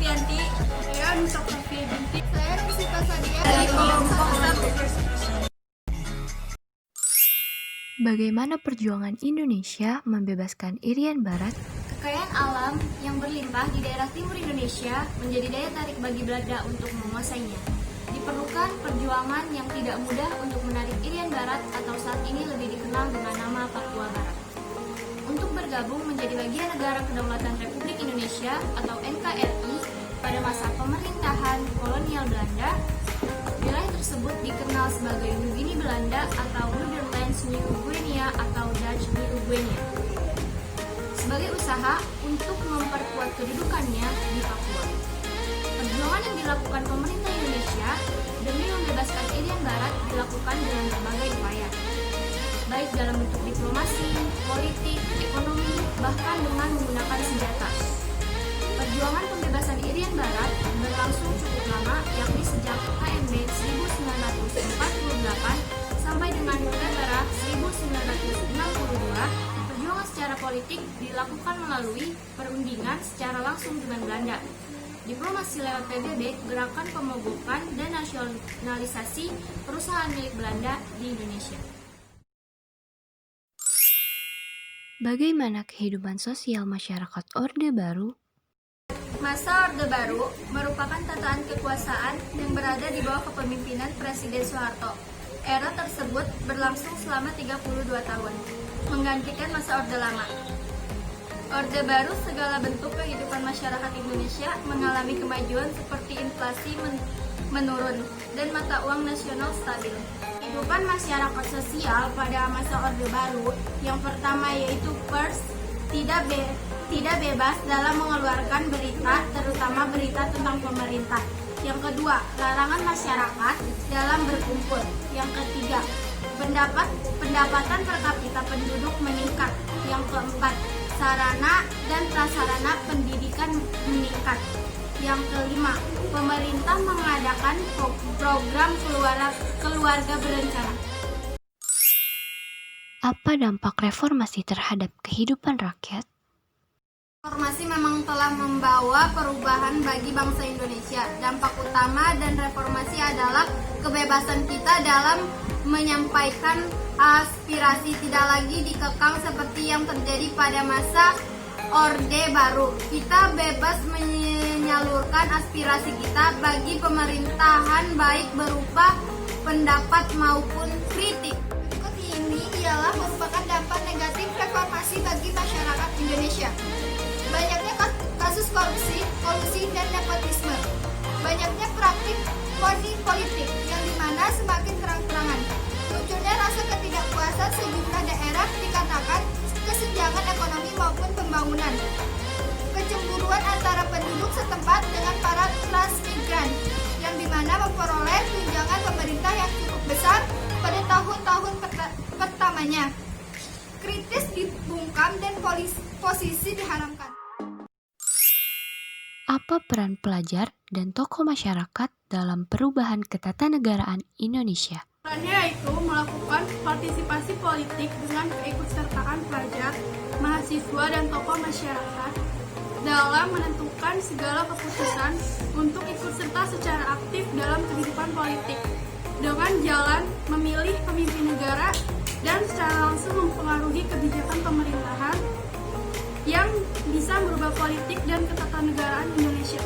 Sufianti. Saya Nisa Sofia Binti. Saya Rizika Sadia dari kelompok 1. Bagaimana perjuangan Indonesia membebaskan Irian Barat? Kekayaan alam yang berlimpah di daerah timur Indonesia menjadi daya tarik bagi Belanda untuk menguasainya. Diperlukan perjuangan yang tidak mudah untuk menarik Irian Barat atau saat ini lebih dikenal dengan nama Papua Barat untuk bergabung menjadi bagian negara Kedaulatan Republik Indonesia atau NKRI pada masa pemerintahan kolonial Belanda. Wilayah tersebut dikenal sebagai New Guinea Belanda atau Netherlands New Guinea atau Dutch New Guinea sebagai usaha untuk memperkuat kedudukannya di Papua. Perjuangan yang dilakukan pemerintah Indonesia demi membebaskan Irian Barat dilakukan dengan berbagai upaya, baik dalam bentuk diplomasi, politik, ekonomi, bahkan dengan menggunakan senjata. Perjuangan pembebasan Irian Barat berlangsung cukup lama, yakni sejak KMB 1948 sampai dengan November 1962. Perjuangan secara politik dilakukan melalui perundingan secara langsung dengan Belanda, diplomasi lewat PBB, gerakan pemogokan, dan nasionalisasi perusahaan milik Belanda di Indonesia. Bagaimana kehidupan sosial masyarakat Orde Baru? Masa Orde Baru merupakan tataan kekuasaan yang berada di bawah kepemimpinan Presiden Soeharto. Era tersebut berlangsung selama 32 tahun, menggantikan masa Orde Lama. Orde Baru segala bentuk kehidupan masyarakat Indonesia mengalami kemajuan seperti inflasi menurun dan mata uang nasional stabil. Kehidupan masyarakat sosial pada masa Orde Baru yang pertama yaitu first, tidak bebas dalam mengeluarkan berita, terutama berita tentang pemerintah. Yang kedua, larangan masyarakat dalam berkumpul. Yang ketiga, pendapatan per kapita penduduk meningkat. Yang keempat, sarana dan prasarana pendidikan meningkat. Yang kelima, pemerintah mengadakan program keluarga berencana. Apa dampak reformasi terhadap kehidupan rakyat? Reformasi memang telah membawa perubahan bagi bangsa Indonesia. Dampak utama dan reformasi adalah kebebasan kita dalam menyampaikan aspirasi, tidak lagi dikekang seperti yang terjadi pada masa Orde Baru. Kita bebas menyalurkan aspirasi kita bagi pemerintahan baik berupa pendapat maupun kritik. Berikut ini ialah merupakan dampak negatif reformasi bagi masyarakat Indonesia. Banyaknya kasus kolusi dan nepotisme. Banyaknya praktik politik yang dimana semakin terang-terangan. Munculnya rasa ketidakpuasan sejumlah daerah dikarenakan kesenjangan ekonomi maupun pembangunan. Kecemburuan antara penduduk setempat dengan para transmigran yang dimana memperoleh tunjangan pemerintah yang cukup besar pada tahun-tahun pertamanya. Kritis dibungkam dan posisi diharamkan. Apa peran pelajar dan tokoh masyarakat dalam perubahan ketatanegaraan Indonesia? Perannya yaitu melakukan partisipasi politik dengan keikutsertaan pelajar, mahasiswa, dan tokoh masyarakat dalam menentukan segala keputusan untuk ikut serta secara aktif dalam kehidupan politik dengan jalan memilih pemimpin negara dan secara langsung mempengaruhi kebijakan pemerintahan yang bisa merubah politik dan ketatanegaraan Indonesia.